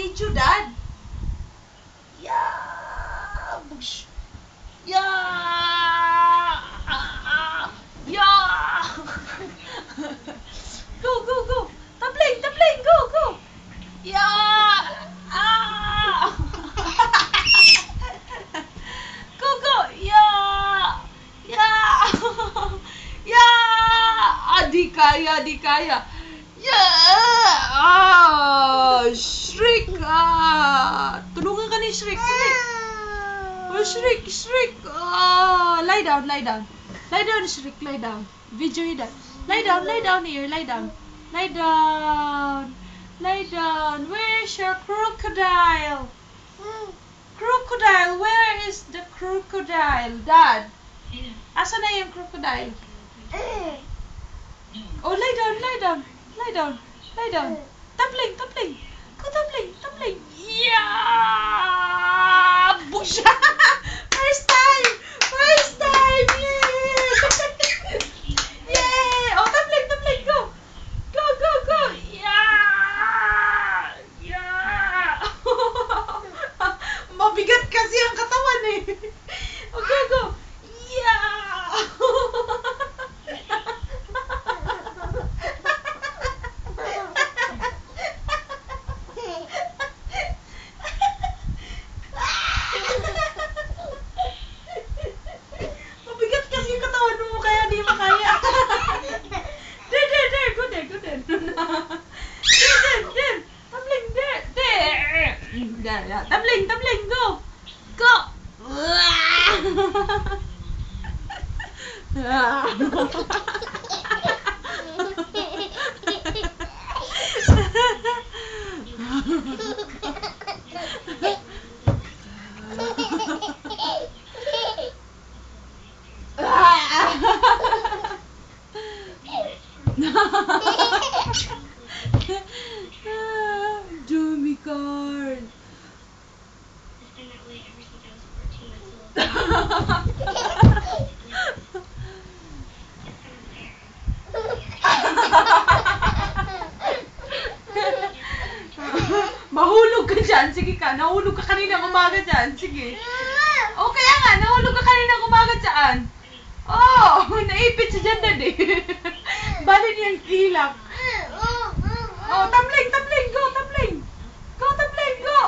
Video, Dad. Yeah. Bush. Yeah. Yeah. Go, go, go. Tabling, go, go. Yeah. Go, go. Yeah. Yeah. Yeah. Di kaya. Yeah. Shriek. Tulungan ka ni Shriek. Oh, Shriek. Lie down. Lie down, Shriek. Lie down. Video you that. Lie down here. Lie down. Where's your crocodile? Crocodile, where is the crocodile? Dad, asa na yung crocodile? Oh, lie down. Tabling. Go tabling. Yeah! Bush! First time! Yay! Yay! Oh, tabling, go! Go! Yeah! Mabigat kasi ang katawan eh. Oh, go! Yeah! Mabigat kasi yung katawan mo kaya di makaya. There, go there. There. Tabling, there. Yeah. Tabling, go. Jummy card. It's been that way ever since I was 14. It's Mahulog ka dyan. Sige ka. Nahulog ka kanina umaga dyan. Sige. O kaya nga. Nahulog ka kanina umaga dyan. Oh, naipit si dyan dad eh. Bali niyang kilak. Oh, tabling. Go, tabling. Go.